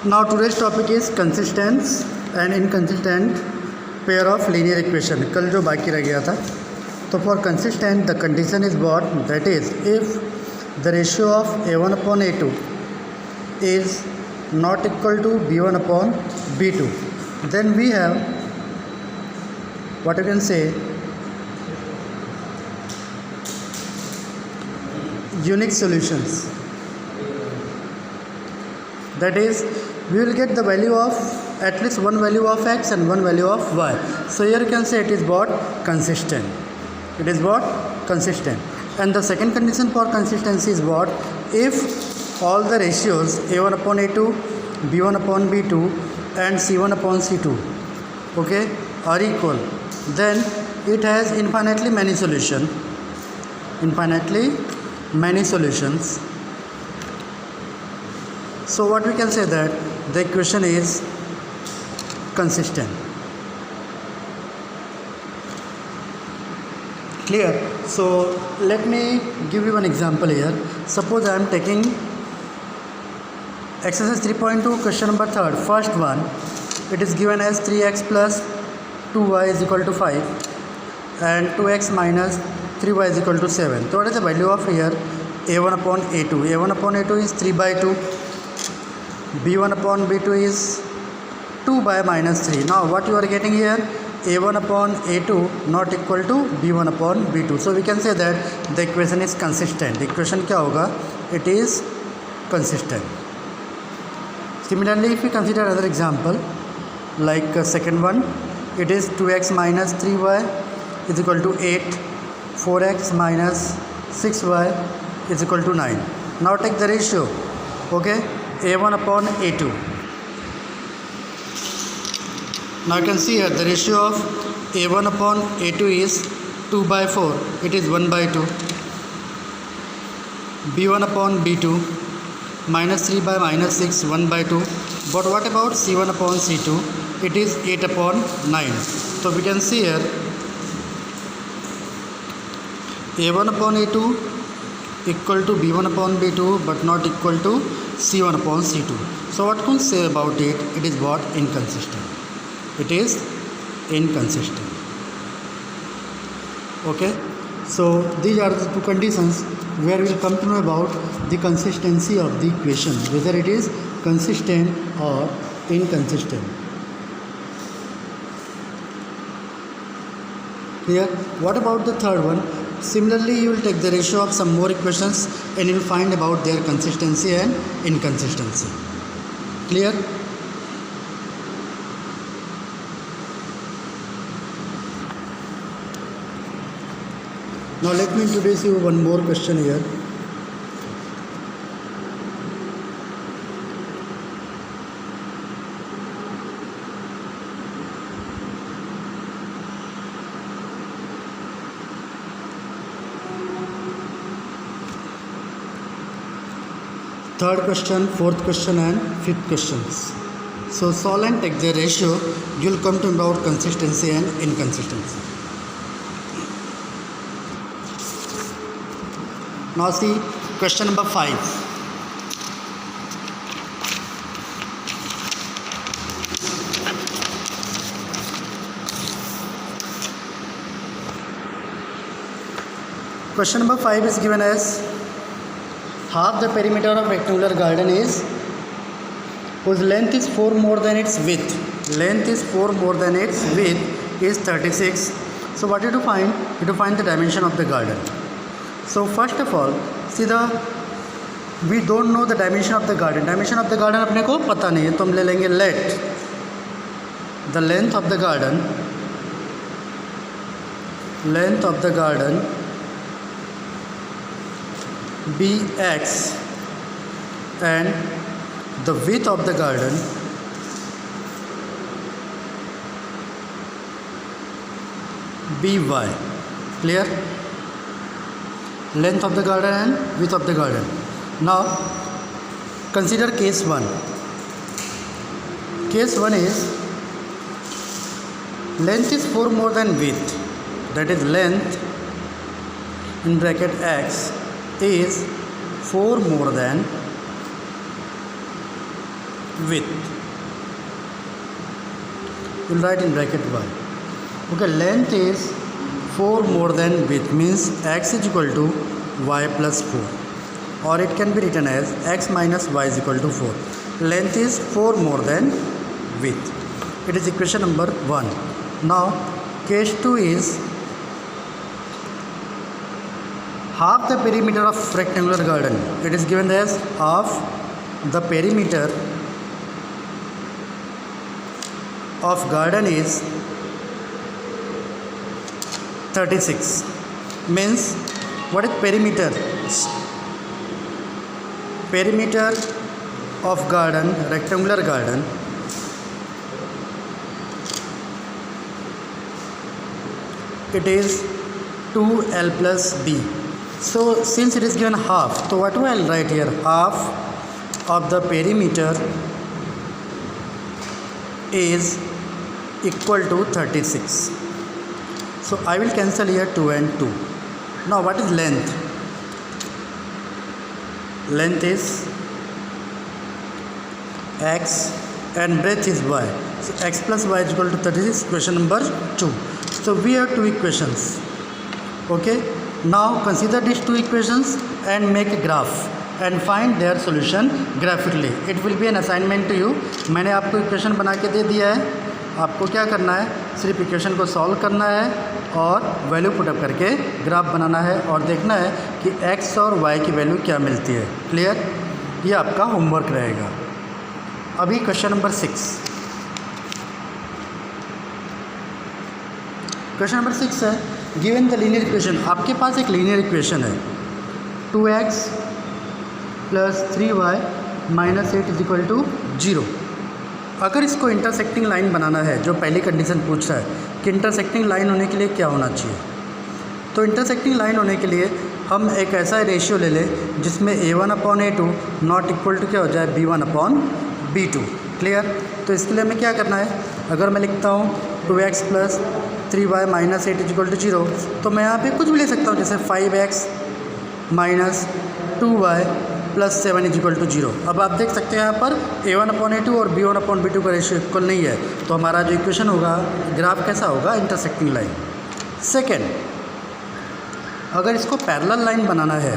Now today's topic is consistent and inconsistent pair of linear equation. कल जो बाकी रह गया था, तो for consistent the condition is what, that is if the ratio of a1 upon a2 is not equal to b1 upon b2, then we have what you can say unique solutions. That is, we will get the value of at least one value of x and one value of y. So here you can say it is what, consistent. It is what, consistent. And the second condition for consistency is what, if all the ratios a1 upon a2, b1 upon b2 and c1 upon c2, okay, are equal, then it has infinitely many solutions. So what we can say that the equation is consistent. Clear? So let me give you an example here. Suppose I am taking exercise 3.2 question number 3rd. First one, it is given as 3x plus 2y is equal to 5 and 2x minus 3y is equal to 7. So what is the value of here a1 upon a2? a1 upon a2 is 3 by 2. b1 upon b2 is 2 by minus 3. Now what you are getting here, a1 upon a2 not equal to b1 upon b2. So we can say that the equation is consistent. The equation क्या होगा? It is consistent. Similarly, if we consider another example like second one, it is 2x minus 3y is equal to 8, 4x minus 6y is equal to 9. Now take the ratio, okay, a1 upon a2. Now you can see here the ratio of a1 upon a2 is 2 by 4, it is 1 by 2. b1 upon b2 minus 3 by minus 6, 1 by 2. But what about c1 upon c2? It is 8 upon 9. So we can see here a1 upon a2 equal to b1 upon b2 but not equal to c1 upon c2. So what can we say about it? It is what? Inconsistent. It is inconsistent. Okay. So these are the two conditions where we will come to know about the consistency of the equation, whether it is consistent or inconsistent. Clear? What about the third one? Similarly, you will take the ratio of some more equations and you will find about their consistency and inconsistency. Clear? Now let me introduce you one more question here. Third question, fourth question and fifth questions. So solve and take the ratio. You will come to know about consistency and inconsistency. Now see question number 5. Question number 5 is given as half the perimeter of rectangular garden is whose length is 4 more than its width. Length is 4 more than its width is 36. So what you to find? You to find the dimension of the garden. So first of all, see we don't know the dimension of the garden. Dimension of the garden अपने को पता नहीं है, तो हम ले लेंगे let the length of the garden be x and the width of the garden be y. Clear? Length of the garden and width of the garden. Now consider case 1. Case 1 is length is 4 more than width, that is length in bracket x is 4 more than width. We'll write in bracket y. Okay, length is 4 more than width, means x is equal to y plus 4, or it can be written as x minus y is equal to 4. Length is 4 more than width. It is equation number 1. Now case 2 is half the perimeter of rectangular garden. It is given as half the perimeter of garden is 36. Means what is perimeter? Perimeter of garden, rectangular garden, it is 2l plus b. So since it is given half, so what will I write here? Half of the perimeter is equal to 36. So I will cancel here 2 and 2. Now what is length? Length is x and breadth is y. So x plus y is equal to 36. Question number 2. So we have two equations. Okay. Now consider these two equations and make a graph and find their solution graphically. It will be an assignment to you. मैंने आपको equation बना के दे दिया है. आपको क्या करना है? सिर्फ इक्वेशन को सॉल्व करना है और वैल्यू पुटअप करके ग्राफ बनाना है और देखना है कि x और y की वैल्यू क्या मिलती है. क्लियर? ये आपका होमवर्क रहेगा. अभी क्वेश्चन नंबर 6. क्वेश्चन नंबर 6 है गिवन द लीनियर इक्वेशन. आपके पास एक लीनियर इक्वेशन है 2x plus 3y minus 8 is equal to 0. अगर इसको इंटरसेक्टिंग लाइन बनाना है, जो पहली कंडीशन पूछ रहा है कि इंटरसेक्टिंग लाइन होने के लिए क्या होना चाहिए, तो इंटरसेक्टिंग लाइन होने के लिए हम एक ऐसा रेशियो ले लें जिसमें a1/a2 नॉट इक्वल टू क्या हो जाए b1/b2. क्लियर? तो इसके लिए हमें क्या करना है? अगर मैं लिखता हूँ 2x plus 3y minus 8 is equal to 0, तो मैं यहाँ पे कुछ भी ले सकता हूँ, जैसे 5x minus 2y plus 7 is equal to 0. अब आप देख सकते हैं यहाँ पर a1/a2 और b1/b2 का रेशियो इक्वल नहीं है, तो हमारा जो इक्वेशन होगा, ग्राफ कैसा होगा? Intersecting line. सेकेंड, अगर इसको पैरेलल लाइन बनाना है,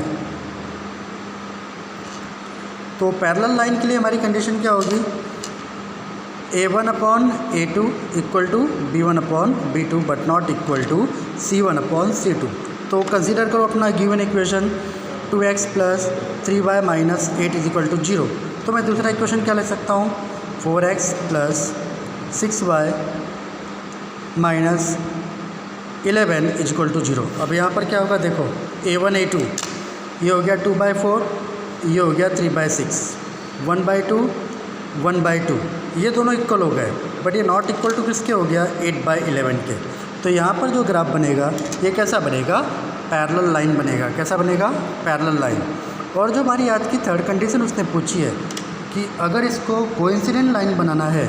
तो पैरेलल लाइन के लिए हमारी कंडीशन क्या होगी? a1/a2 equal to b1/b2 but not equal to c1/c2. तो कंसीडर करो अपना given equation 2x plus 3y minus 8 is equal to 0. तो मैं दूसरा इक्वेशन क्या ले सकता हूँ? 4x plus 6y minus 11 is equal to 0. अब यहाँ पर क्या होगा? देखो a1 a2 ये हो गया 2/4, ये हो गया 3/6, 1/2 1/2, ये दोनों इक्वल हो गए, बट ये नॉट इक्वल टू किसके हो गया? 8/11 के. तो यहाँ पर जो ग्राफ बनेगा ये कैसा बनेगा? पैरेलल लाइन बनेगा. कैसा बनेगा? Parallel line. और जो हमारी आज की थर्ड कंडीशन उसने पूछी है कि अगर इसको कोइंसिडेंट लाइन बनाना है,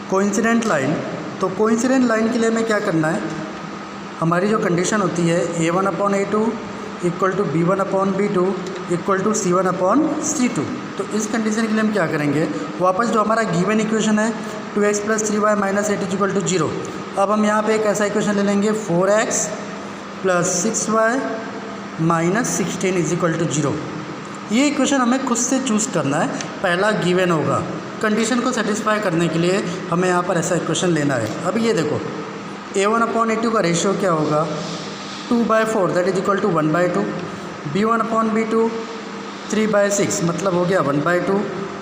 कोइंसिडेंट लाइन, तो कोइंसिडेंट लाइन के लिए हमें क्या करना है? हमारी जो कंडीशन होती है a1/a2 equal to b1/b2 equal to c1/c2. तो इस कंडीशन के लिए हम क्या करेंगे? वापस जो हमारा गिवन इक्वेशन है 2x plus 3y minus 8 is equal to 0, अब हम यहाँ पे एक ऐसा इक्वेशन ले लेंगे 4x plus 6y minus 16 is equal to 0. ये इक्वेशन हमें खुद से चूज़ करना है, पहला गिवन होगा. कंडीशन को सेटिस्फाई करने के लिए हमें यहाँ पर ऐसा इक्वेशन लेना है. अभी ये देखो a1/a2 का रेशियो क्या होगा? 2/4 that is equal to 1/2, b1/b2 3/6 मतलब हो गया 1/2,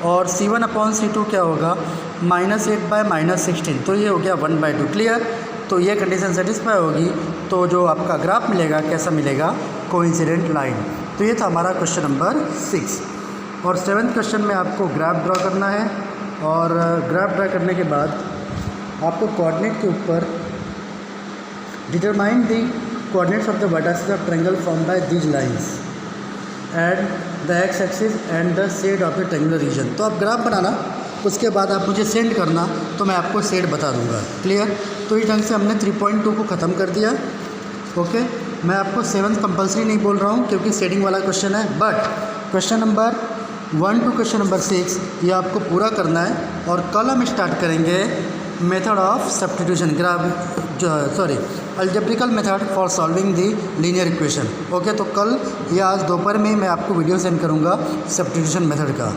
और c1/c2 क्या होगा? -8/-16, तो ये हो गया 1/2. क्लियर? तो ये कंडीशन सेटिस्फाई होगी तो जो आपका ग्राफ मिलेगा कैसा मिलेगा? Coincident line. तो ये था हमारा क्वेश्चन नंबर 6. और 7th क्वेश्चन में आपको ग्राफ ड्रॉ करना है, और ग्राफ ड्रॉ करने के बाद आपको कोऑर्डिनेट के ऊपर determine the coordinates of the vertices of triangle formed by these lines and the x axis and the shade of the triangular region. तो आप ग्राफ बनाना, उसके बाद आप मुझे सेंड करना, तो मैं आपको शेड बता दूंगा. क्लियर? तो इस ढंग से हमने 3.2 को ख़त्म कर दिया. ओके, मैं आपको 7th कंपलसरी नहीं बोल रहा हूँ क्योंकि शेडिंग वाला क्वेश्चन है, but question number 1 to question number 6 ये आपको पूरा करना है और कल हम स्टार्ट करेंगे method of substitution algebraic method for solving the linear equation. Okay, तो कल या आज दोपहर में मैं आपको वीडियो सेंड करूँगा सब्स्टिट्यूशन मेथड का।